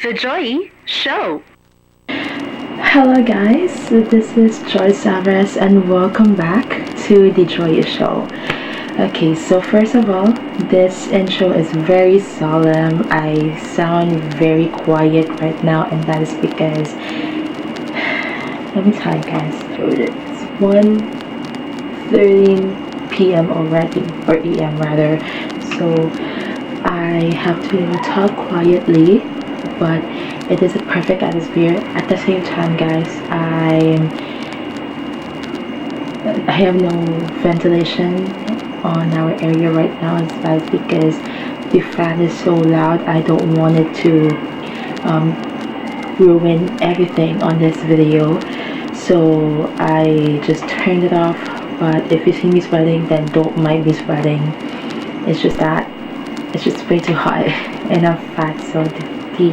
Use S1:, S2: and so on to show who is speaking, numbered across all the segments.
S1: The Joii Show.
S2: Hello guys, this is Joy Savas and welcome back to the Joii Show. Okay, so first of all, this intro is very solemn. I sound very quiet right now, and that is because let me tell you guys, it's 1:13 p.m. already, or AM rather, so I have to talk quietly, but it is a perfect atmosphere. At the same time, guys, I have no ventilation on our area right now. That's because the fan is so loud. I don't want it to ruin everything on this video, so I just turned it off. But if you see me sweating, then don't mind me sweating. It's just that it's just way too hot and I'm fat, so the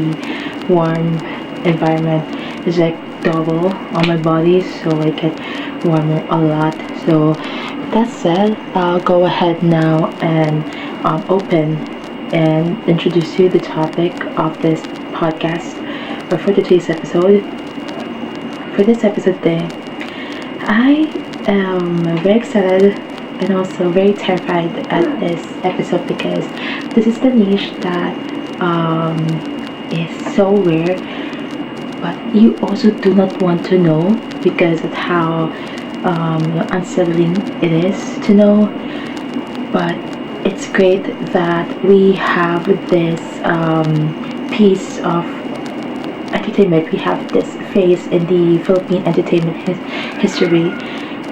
S2: warm environment is like double on my body, so I get warmer a lot. So with that said, I'll go ahead now and open and introduce you the topic of this podcast, or for today's episode. For this episode day, I am very excited and also very terrified at this episode because this is the niche that is so weird, but you also do not want to know because of how unsettling it is to know. But it's great that we have this piece of entertainment. We have this phase in the Philippine entertainment history,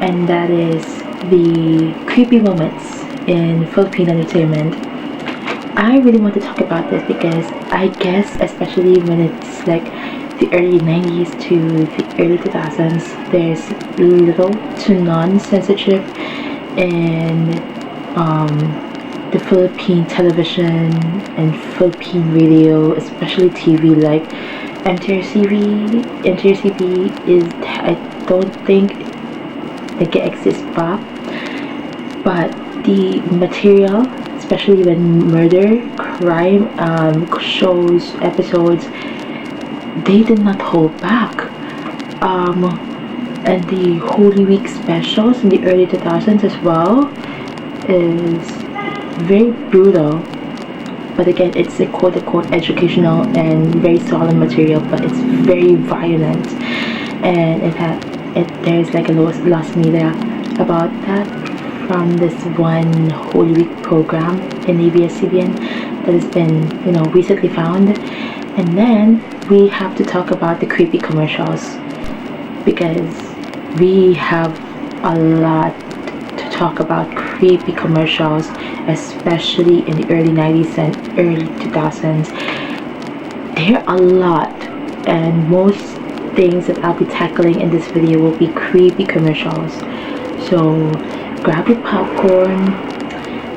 S2: and that is the creepy moments in Philippine entertainment. I really want to talk about this because I guess, especially when it's like the early 90s to the early 2000s, there's little to none censorship in the Philippine television and Philippine radio, especially TV, like MTRCB is, I don't think it exists back, but the material, especially when murder, crime shows, episodes, they did not hold back. And the Holy Week specials in the early 2000s as well is very brutal. But again, it's a quote-unquote educational and very solemn material, but it's very violent. And in fact, there's like a lost media about that from this one Holy Week program in ABS-CBN that has been, recently found. And then we have to talk about the creepy commercials because we have a lot to talk about creepy commercials, especially in the early 90s and early 2000s. There are a lot, and most things that I'll be tackling in this video will be creepy commercials. So grab your popcorn,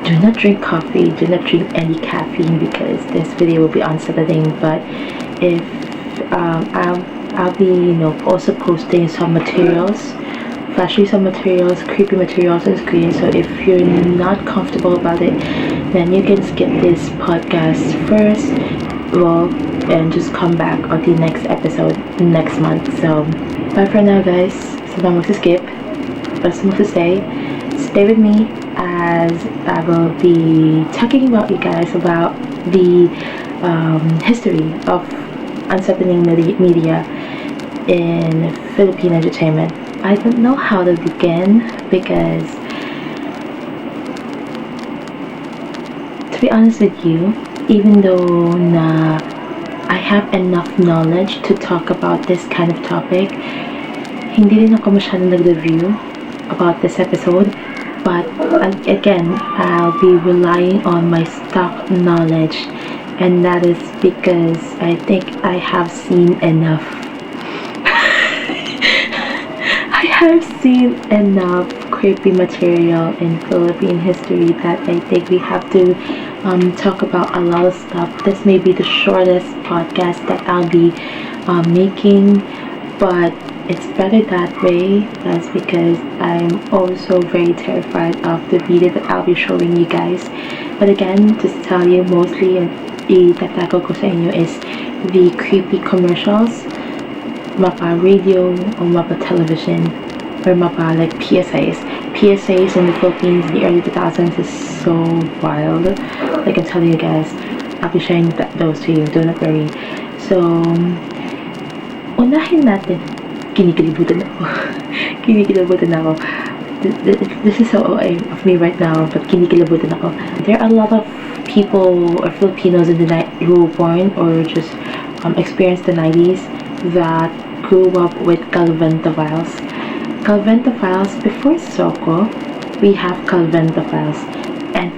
S2: do not drink coffee, do not drink any caffeine because this video will be unsettling. But if I'll be also posting some materials, flashing some materials, creepy materials on screen, so if you're not comfortable about it, then you can skip this podcast first, and just come back on the next episode next month. So bye for now, guys. So long to skip, but so to stay with me as I will be talking about you guys about the history of unsettling media in Philippine entertainment. I don't know how to begin because, to be honest with you, even though I have enough knowledge to talk about this kind of topic, hindi rin ako masyadong nag-review about this episode. But again, I'll be relying on my stock knowledge, and that is because I think I have seen enough. I have seen enough creepy material in Philippine history that I think we have to talk about a lot of stuff. This may be the shortest podcast that I'll be making, but it's better that way. That's because I'm also very terrified of the video that I'll be showing you guys. But again, just to tell you, mostly itatago ko sa inyo is the creepy commercials, mapa radio or mapa television, or mapa like PSAs. PSAs in the Philippines in the early 2000s is so wild. Like I'm telling you guys, I'll be sharing those to you, do not worry. So, unahin natin. Kinikilibutan ako. Kinikilibutan ako. This is so OA of me right now, but kinikilabutan ako. There are a lot of people or Filipinos in the who were born or just experienced the 90s that grew up with Calventophiles. Calventophiles, before Soko, we have Calventophiles, and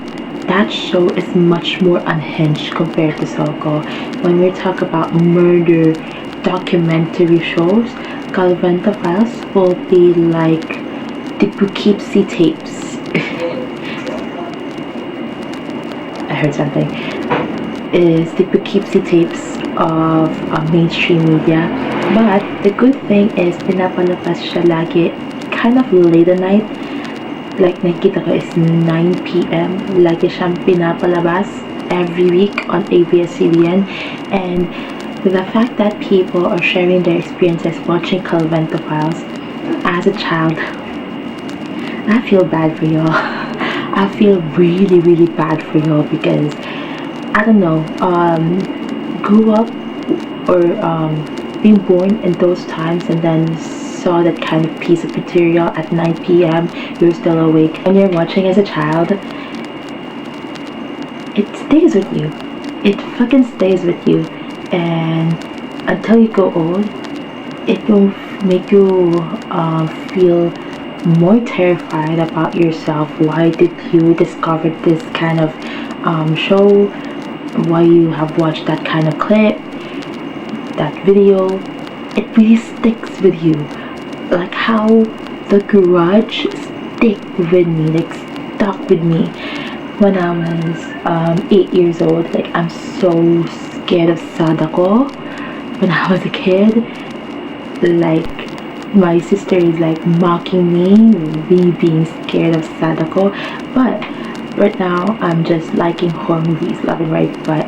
S2: that show is much more unhinged compared to Soko. When we talk about murder documentary shows, Calventophiles will be like the Poughkeepsie tapes. I heard something. Is the Poughkeepsie tapes of mainstream media. But the good thing is pinapalabas siya lagi kind of late at night. Like nakita ko is 9 p.m. Lagi siyang pinapalabas every week on ABS-CBN. And the fact that people are sharing their experiences watching Calventophiles as a child, I feel bad for y'all. I feel really, really bad for y'all because I don't know, grew up or being born in those times and then saw that kind of piece of material at 9 p.m. You're still awake. When you're watching as a child, it stays with you. It fucking stays with you. And until you go old, it will make you feel more terrified about yourself. Why did you discover this kind of show? Why you have watched that kind of clip, that video? It really sticks with you. Like how The Grudge stuck with me when I was 8 years old. Like I'm so scared of Sadako when I was a kid. Like my sister is like mocking me being scared of Sadako, but right now I'm just liking horror movies left and right. But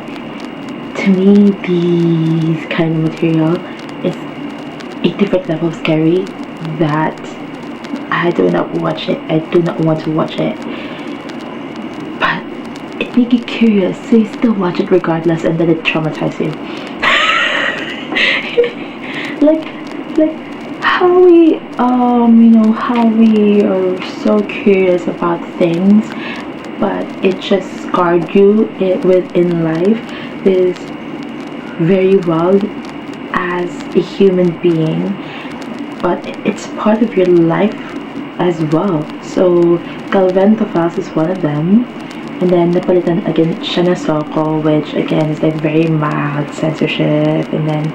S2: to me, these kind of material is a different level of scary that I do not watch it. I do not want to watch it, but it makes you curious, so you still watch it regardless, and then it traumatizes you. like how we how we are so curious about things, but it just scarred you within life is very well as a human being, but it's part of your life as well. So Calventophiles is one of them, and then napalitan again siya na Soko, which again is like very mild censorship, and then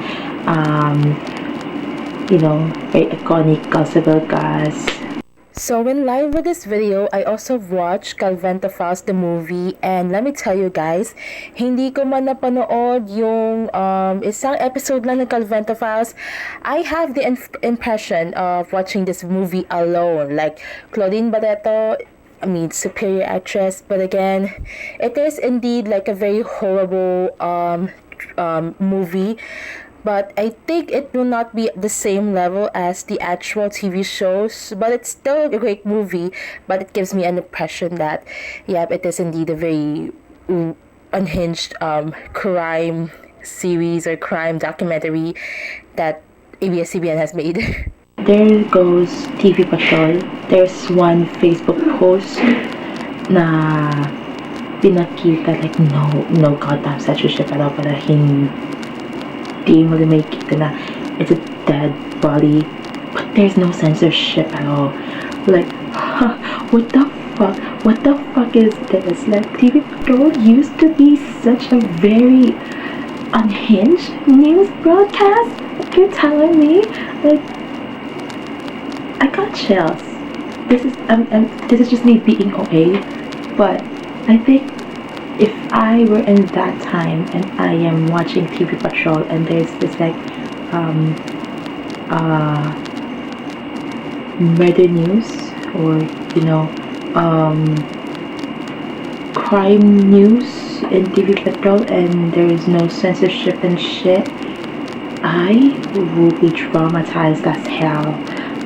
S2: very iconic Calcible Gas. So in line with this video, I also watched Calventophiles the movie, and let me tell you guys, hindi ko man napanood yung isang episode lang ng Calventophiles. I have the impression of watching this movie alone. Like Claudine Barreto, superior actress, but again, it is indeed like a very horrible movie. But I think it will not be the same level as the actual TV shows. But it's still a great movie. But it gives me an impression that, it is indeed a very unhinged crime series or crime documentary that ABS-CBN has made. There goes TV Patrol. There's one Facebook post na pinakita like no goddamn censorship at all, para hindi mo makikita na it's a dead body, but there's no censorship at all. Like, what the fuck is this? Like, TV Patrol used to be such a very unhinged news broadcast. Like, you're telling me, like, I got chills. This is just me being OA, but I think if I were in that time and I am watching TV Patrol and there's this like murder news or crime news in TV Patrol and there is no censorship and shit, I will be traumatized as hell.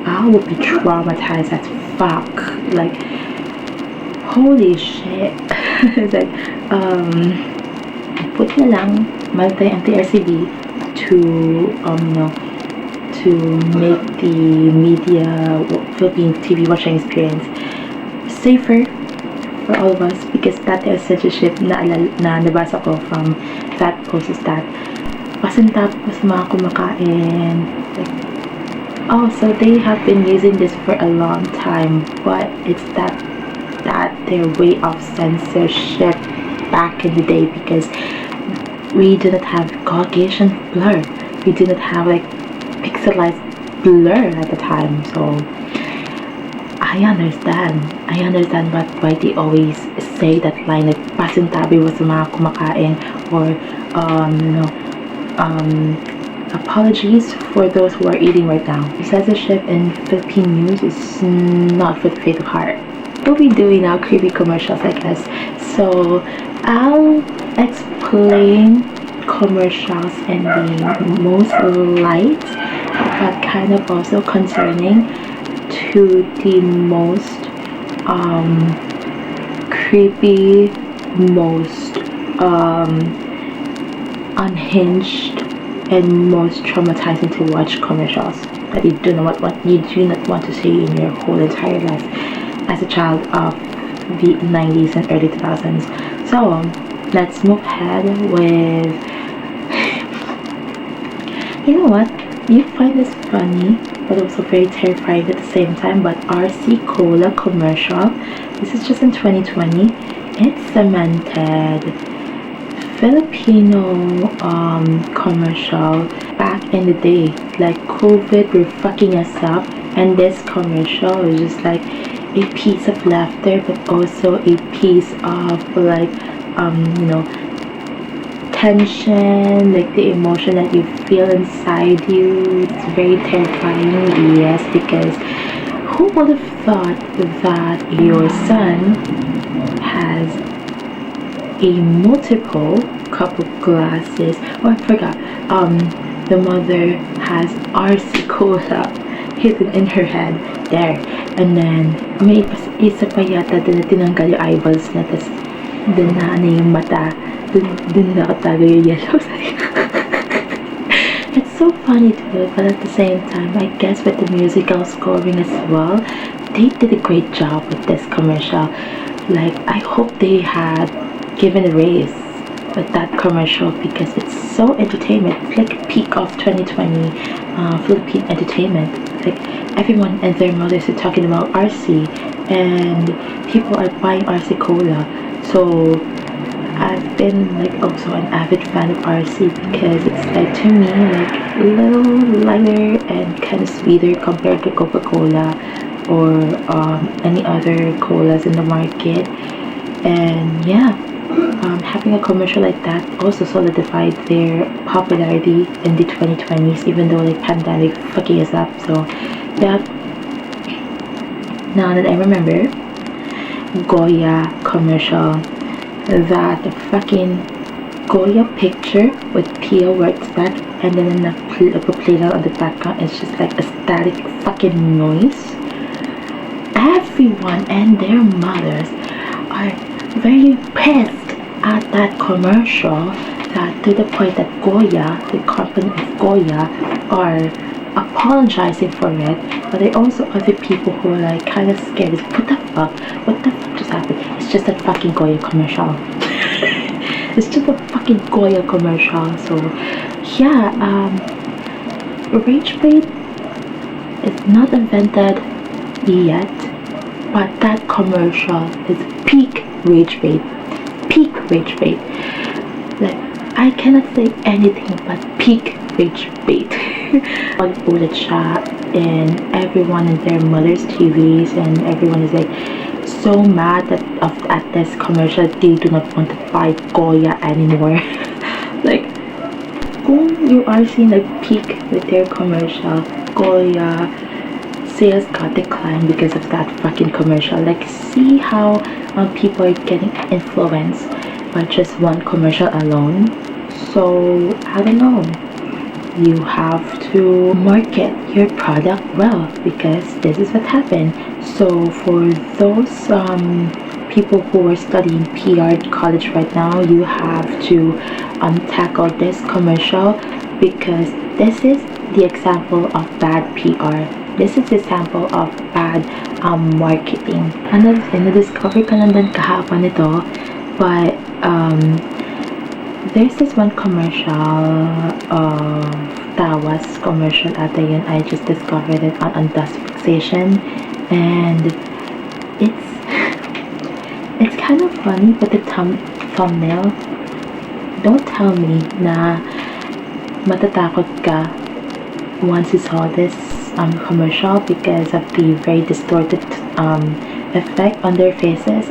S2: I will be traumatized as fuck. Like, holy shit. It's like, put na lang multi-MTRCB to, to make the media, Philippine TV watching experience safer for all of us, because that is censorship na nabasa ko from that post is that pasintabi sa mga kumakain. Like, oh, so they have been using this for a long time, but it's that their way of censorship back in the day, because we didn't have Caucasian blur, we didn't have like pixelized blur at the time. So I understand why they always say that line, like pasintabi was sa mga kumakain, or apologies for those who are eating right now. Censorship in Philippine news is not for the faint of heart. We'll be doing now creepy commercials, I guess. So I'll explain commercials in the most light, but kind of also concerning, to the most creepy, most unhinged, and most traumatizing to watch commercials that you do not want to see in your whole entire life as a child of the 90s and early 2000s. So let's move ahead with you know what, you find this funny but also very terrifying at the same time, but RC Cola commercial. This is just in 2020. It cemented Filipino commercial back in the day. Like, COVID were fucking us up, and this commercial was just like a piece of laughter, but also a piece of like tension, like the emotion that you feel inside you. It's very terrifying, yes, because who would have thought that your son has a multiple cup of glasses, or I forgot, the mother has RC Cola hidden in her head there, and then may isa pa yata din na tinanggal yung eyeballs na, tas dun na yung mata, dun nakatago yung yellow. It's so funny to it, but at the same time, I guess with the musical scoring as well, they did a great job with this commercial. Like, I hope they had given a raise with that commercial, because it's so entertainment. It's like a peak of 2020 Philippine entertainment. Like, everyone and their mothers are talking about RC, and people are buying RC Cola. So I've been like also an avid fan of RC, because it's like, to me, like a little lighter and kind of sweeter compared to Coca-Cola or any other colas in the market. And yeah, having a commercial like that also solidified their popularity in the 2020s, even though like pandemic fucking us up. So yeah, now that I remember, Goya commercial, that fucking Goya picture with Pia works back, and then a playground on the background, it's just like a static fucking noise. Everyone and their mothers are very pissed at that commercial, that to the point that Goya, the company of Goya, are apologizing for it, but there are also other people who are like kind of scared. It's, what the fuck just happened? It's just a fucking Goya commercial. It's just a fucking Goya commercial. So yeah, rage bait is not invented yet, but that commercial is peak rage bait. Peak rage bait. Like, I cannot say anything but peak rage bait. Ulit siya, and everyone in their mother's TVs, and everyone is like so mad at this commercial. They do not want to buy Goya anymore. Like, kung you are seeing like peak with their commercial, Goya sales got declined because of that fucking commercial. Like, see how people are getting influenced by just one commercial alone. So I don't know. You have to market your product well, because this is what happened. So for those people who are studying PR at college right now, you have to tackle this commercial, because this is the example of bad PR. This is the example of bad marketing. Ano, na-discover ko lang din kahapon ito, but there's this one commercial of Tawas commercial ata yun. I just discovered it on dust fixation, and it's kind of funny, but the thumbnail, don't tell me na matatakot ka once you saw this commercial, because of the very distorted effect on their faces.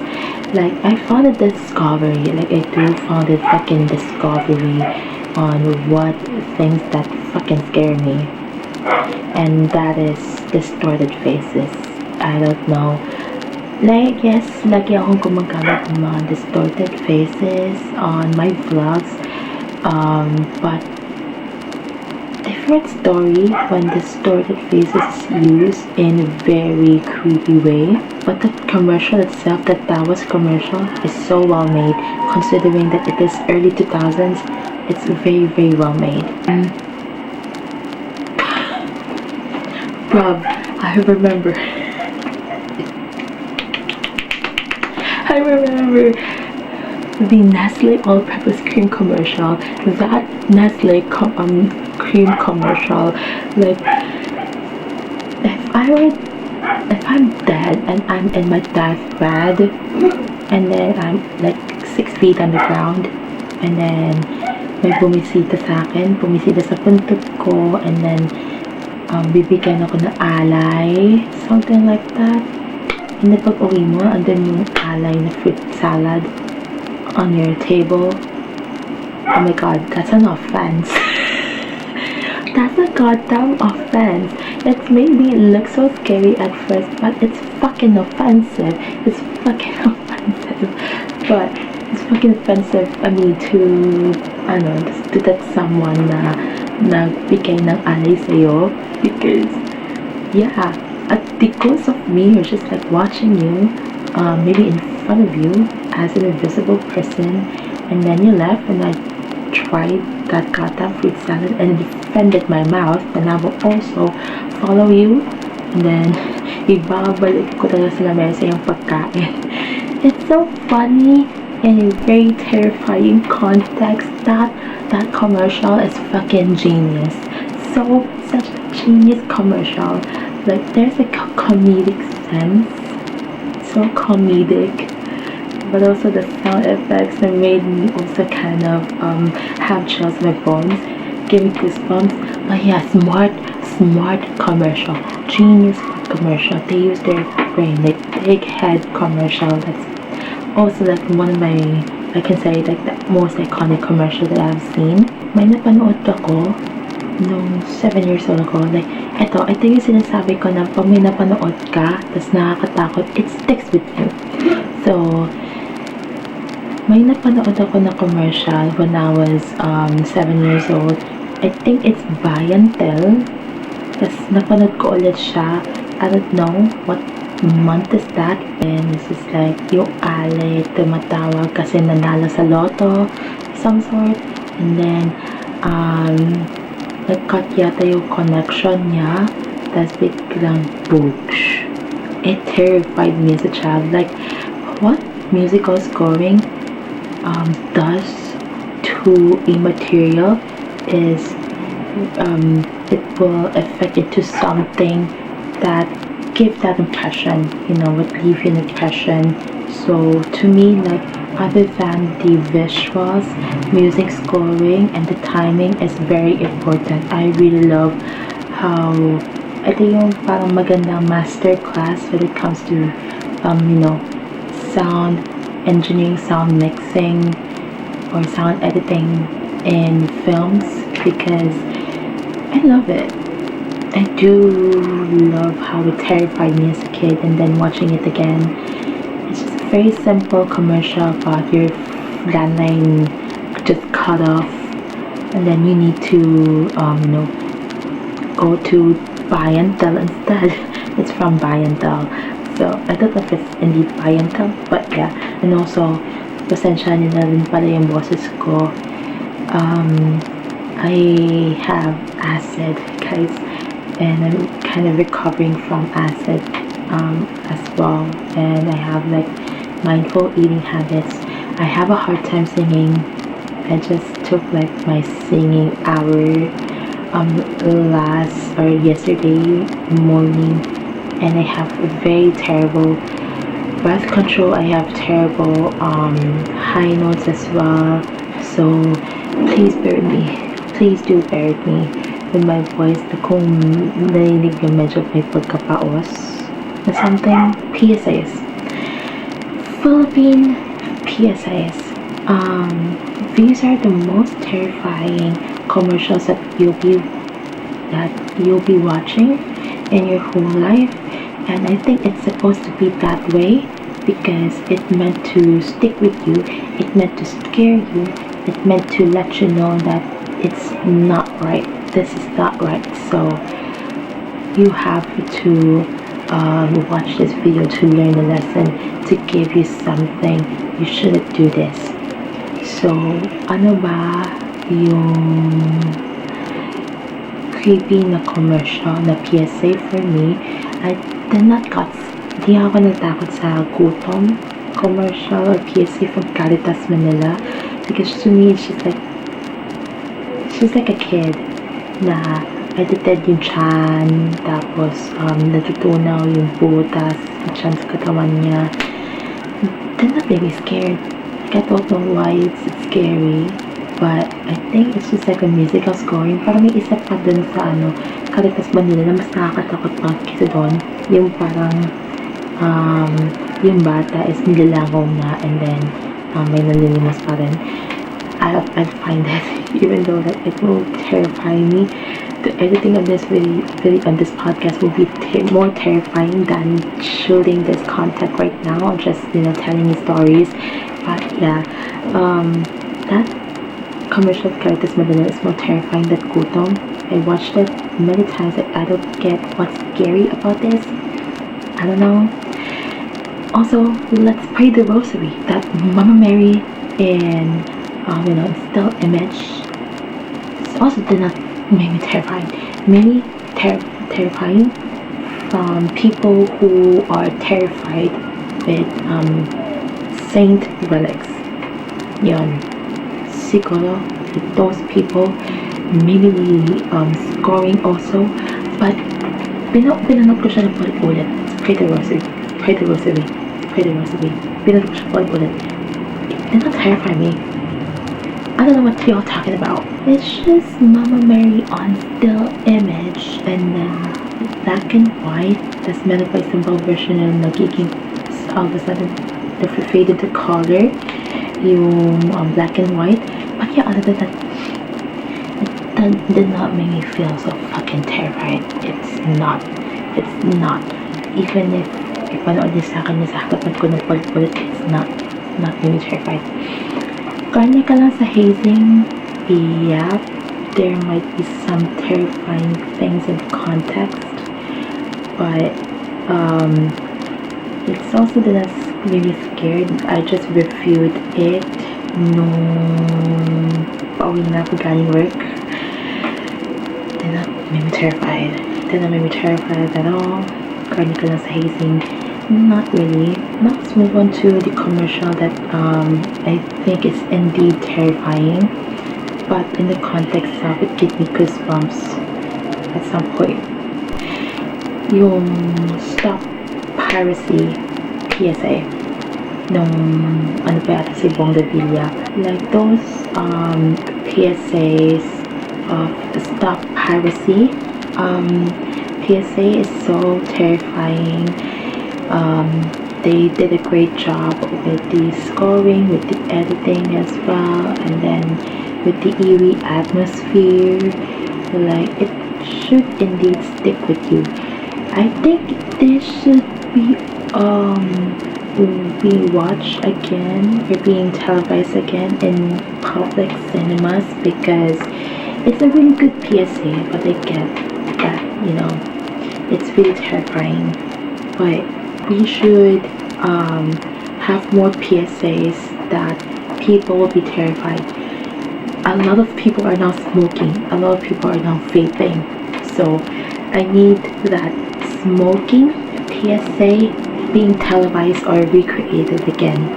S2: Like, I found a discovery, like I do found a fucking discovery on what things that fucking scare me, and that is distorted faces. I don't know, like, yes, lagi akong gumagamit ng mga distorted faces on my vlogs, but different story when distorted faces is used in a very creepy way. But the commercial itself, the Tawas commercial, is so well made, considering that it is early 2000s. It's very, very well made. Rob, I remember the Nestle all-purpose cream commercial. That Nestle cream commercial, like, if I'm dead and I'm in my deathbed, and then I'm like 6 feet on the ground, and then may bumisita sa puntod ko, and then bibigyan ako ng alay, something like that. And then pag uwi mo, andun yung alay na fruit salad on your table. Oh my god, that's an offense. That's a goddamn offense. It made me look so scary at first, but it's fucking offensive. It's fucking offensive. But it's fucking offensive, I mean, to that someone na nagbigay ng alay sa'yo, because, yeah, at because of me, or just like watching you, maybe in front of you as an invisible person, and then you left, and I tried that goddamn fruit salad and defended my mouth, and I will also follow you, and then ibabalik ko talaga sa lamesa yung pagkain. It's so funny and a very terrifying context. That commercial is fucking genius. So such a genius commercial. Like, there's a comedic sense, so comedic, but also the sound effects that made me also kind of have chills in my bones, give me goosebumps. But yeah, smart commercial, genius commercial. They use their brain, like big head commercial. That's also like one of my, I can say, like the most iconic commercial that I've seen. May napanood ako nung 7 years old ako. Like, ito yung sinasabi ko na pag may napanood ka, tas nakakatakot, it sticks with you. So, may napanood ako na commercial when I was 7 years old. I think it's Buy and Tell. Tas napanood ko ulit siya. I don't know what month is that. And this is like, yung alay tumatawag kasi nanalo sa lotto, some sort. And then, nag-cut yata yung connection niya, tas biglang boosh. It terrified me as a child. Like, what musical scoring does to a material is it will affect it to something that gives that impression, would leave you an impression. So to me, like, other than the visuals, music scoring and the timing is very important. I really love how ito yung parang magandang master class when it comes to sound engineering, sound mixing, or sound editing in films, because I love it. I do love how it terrified me as a kid, and then watching it again, it's just a very simple commercial about your landline just cut off, and then you need to go to buy and tell instead. It's from buy and tell, so I don't know if it's indeed buy and tell, but yeah. And also pasensya niyo na rin pala yung boses ko. I have acid, guys, and I'm kind of recovering from acid as well, and I have like mindful eating habits. I have a hard time singing. I just took like my singing hour yesterday morning, and I have a very terrible breath control. I have terrible high notes as well, so please bear with me. Please do bear with me with my voice na kung narinig yung medyo may pagkapaos na something. PSAs. Philippine PSAs. These are the most terrifying commercials that you'll be watching in your whole life, and I think it's supposed to be that way because it meant to stick with you, it meant to scare you, it meant to let you know that it's not right, this is not right, so you have to watch this video to learn a lesson, to give you something. You shouldn't do this. So ano ba yung creepy na commercial na PSA? For me, I did not di ako natakot sa gutom commercial or PSA from Caritas Manila, because to me she's like a kid na edited yung tiyan, tapos natutunaw yung butas sa tiyan sa katawan niya. That made me scared. Like, I don't know why it's scary, but I think it's just like a musical scoring. Parang may isa pa dun sa Caritas Manila na mas nakakatakot pa kisa doon. Yung parang yung bata is nilalangaw na, and then may nalilimas pa rin. I'll find that even though that it will terrify me. The editing of this video on this podcast will be more terrifying than shooting this content right now, just telling you stories. But yeah, that commercial of Caritas Manila is more terrifying than Gutom. I watched it many times. I don't get what's scary about this. I don't know. Also, let's pray the rosary that Mama Mary and still image also did not make me terrified. Maybe terrifying from people who are terrified with saint relics. Yon. Siguro with those people, maybe scoring also. But pinanood ko siya ng ulit. Pray the rosary. Pray the rosary. Pray the rosary. Pinanood ko siya ulit. It did not terrify me. I don't know what y'all talking about. It's just Mama Mary on still image, and then black and white. Tas meron pa isang version na nagiging all of a sudden faded to color yung black and white. But yeah, other than that, it did not make me feel so fucking terrified. It's not. Even if panood niya sa akin, nasakot ko ng ulit, it's not make me terrified. Karne ka lang sa hazing, yeah, there might be some terrifying things in context, but it's also that really scared. I just reviewed it nung pauwi na ako galing work. Did not make me terrified at all. Karne ka lang sa hazing, not really. Now let's move on to the commercial that I think is indeed terrifying, but in the context of it gave me goosebumps at some point. Yung Stop Piracy PSA nung pa yata si Bong Revilla. Like those PSAs of Stop Piracy. PSA is so terrifying. They did a great job with the scoring, with the editing as well, and then with the eerie atmosphere. Like, it should indeed stick with you. I think there should be be watched again or being televised again in public cinemas, because it's a really good PSA, but I get that, it's really terrifying. But we should have more PSAs that people will be terrified. A lot of people are now smoking, a lot of people are now vaping. So I need that smoking PSA being televised or recreated again,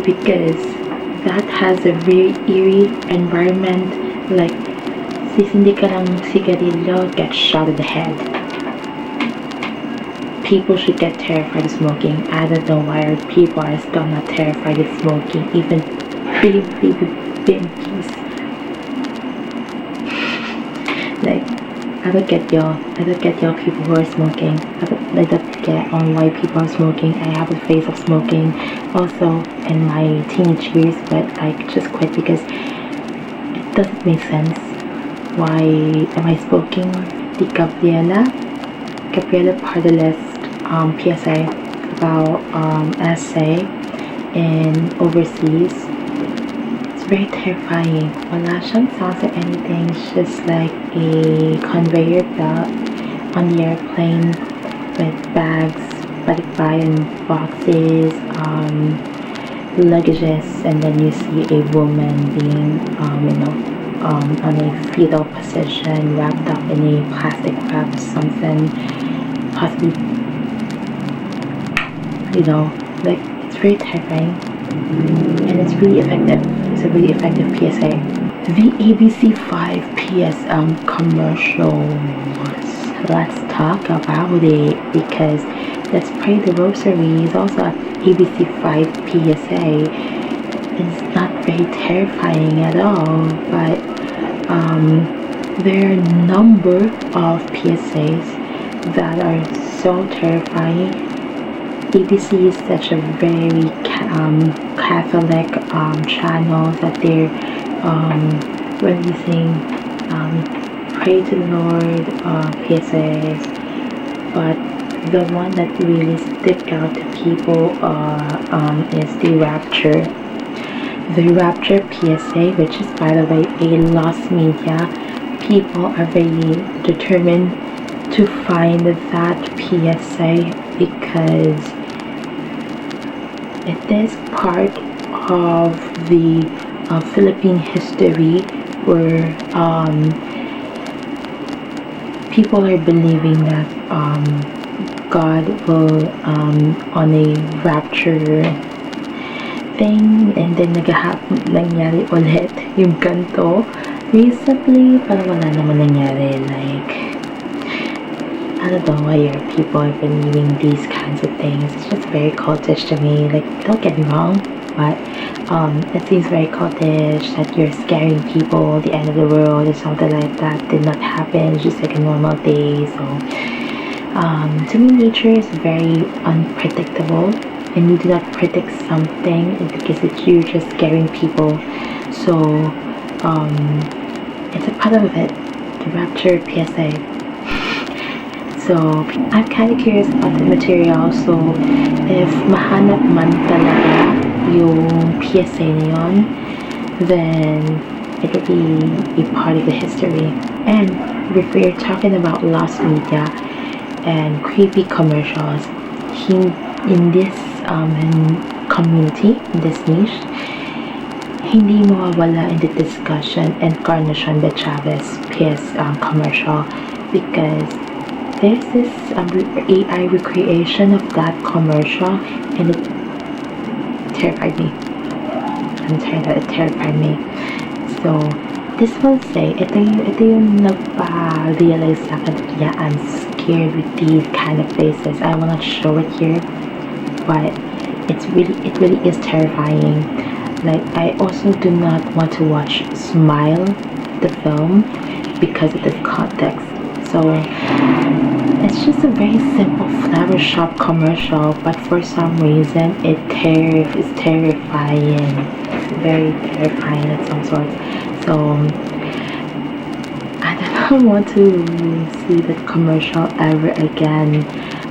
S2: because that has a very eerie environment. Like, sisindi ka ng sigarilyo, get shot in the head. People should get terrified of smoking. I don't know why people are still not terrified of smoking, even baby babies. Like, I don't get y'all people who are smoking. I don't get on why people are smoking. I have a phase of smoking also in my teenage years, but I just quit because it doesn't make sense. Why am I smoking? The Gabriela Pardelist PSA about essay in overseas. It's very terrifying. Wala siyang sounds or anything. It's just like a conveyor belt on the airplane with bags, balikbayan boxes, luggages, and then you see a woman being, on a fetal position, wrapped up in a plastic wrap or something, possibly, like, it's very terrifying, and it's really effective. It's a really effective PSA. The ABC5 commercials. Let's talk about it, because Let's Pray the Rosary is also an ABC5 PSA. It's not very terrifying at all, but there are a number of PSAs that are so terrifying. ABC is such a very Catholic channel that they're releasing Pray to the Lord PSAs, but the one that really stick out to people is the Rapture. The Rapture PSA, which is, by the way, a lost media. People are very determined to find that PSA because it is part of the Philippine history where people are believing that God will on a rapture thing, and then nangyari ulit yung ganto recently, parang wala naman nangyari. Like, I don't know why people are believing these kinds of things. It's just very cultish to me. Like, don't get me wrong, but it seems very cultish that you're scaring people. The end of the world or something like that did not happen. It's just like a normal day. So to me, nature is very unpredictable, and you do not predict something because you're just scaring people. So it's a part of it, the Rapture PSA. So I'm kind of curious about the material. So if mahanap man talaga yung PSA na yun, then it will be a part of the history. And if we're talking about lost media and creepy commercials, in this community, in this niche, hindi mawawala in the discussion Encarnacion de Chavez commercial, because there's this AI recreation of that commercial, and it terrified me. I'm sorry that it terrified me. So this will say, ito yung nagpa-realize sa akin, yeah, I'm scared with these kind of faces. I will not show it here, but it really is terrifying. Like, I also do not want to watch Smile, the film, because of the context. So it's just a very simple flower shop commercial, but for some reason it's terrifying. It's very terrifying of some sort. So I don't want to see that commercial ever again.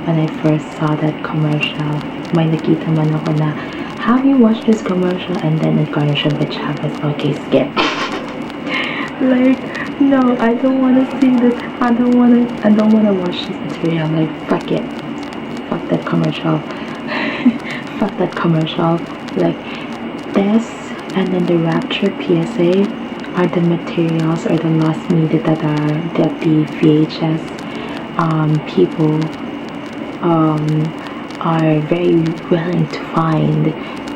S2: When I first saw that commercial, may nakita man ako na, have you watched this commercial? And then incarnation with Chavez. Okay, skip. Like, no, I don't want to see this. I don't want to watch this material. Like, fuck it. Fuck that commercial. Fuck that commercial. Like, this and then the Rapture PSA are the materials or the lost media that the VHS people are very willing to find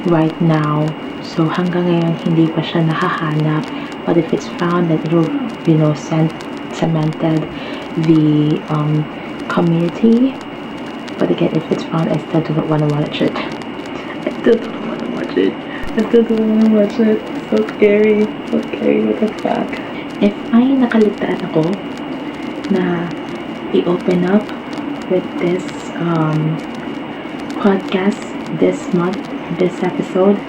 S2: right now. So hanggang ngayon hindi pa siya nahahanap, but if it's found, that it will, you know, cemented the community. But again, if it's found, I still don't want to watch it. I still don't want to watch it. So scary. What the fuck? If ay nakaligtaan ako na i-open up with this podcast this month, this episode,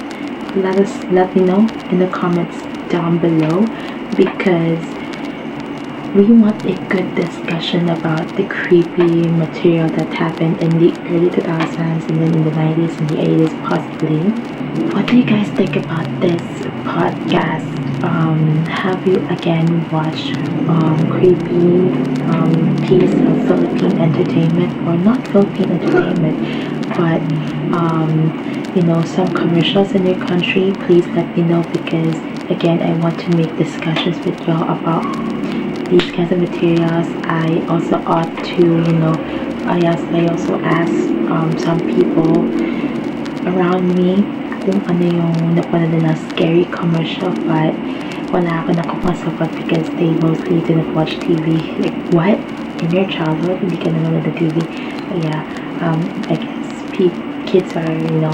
S2: let me know in the comments down below, because we want a good discussion about the creepy material that happened in the early 2000s and then in the 90s and the 80s possibly. What do you guys think about this podcast? Have you again watched creepy piece of Philippine entertainment, or not Philippine entertainment, but you know, some commercials in your country? Please let me know, because again, I want to make discussions with y'all about these kinds of materials. I also ought to, you know, I also asked some people around me kung ano yung napanood na scary commercial, but wala ako nakapasagot because they mostly didn't watch TV. Like, what? In your childhood, hindi ka nanonood ng TV? But yeah, I guess kids are, you know,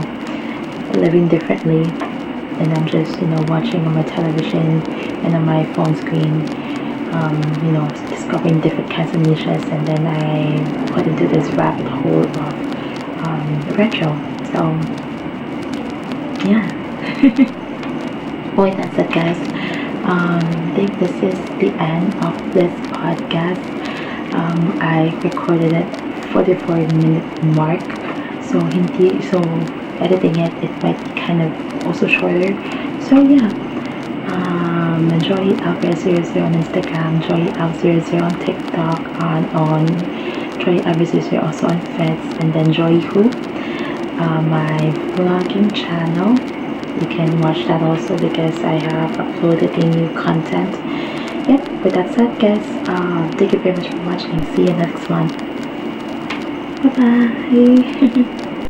S2: living differently, and I'm just, you know, watching on my television and on my phone screen, you know, discovering different kinds of niches, and then I put into this rabbit hole of retro. So yeah. Boy, that's it, guys. I think this is the end of this podcast. I recorded it 44-minute mark, so editing it might be kind of also shorter. So yeah, Joii Alvarez00 on Instagram, Joii Al00 on TikTok, on Joii Alvarez00 also on Threads, and then Joii Who, my vlogging channel. You can watch that also because I have uploaded a new content. Yep, but that's it, guys. Thank you very much for watching. See you next month. Bye bye.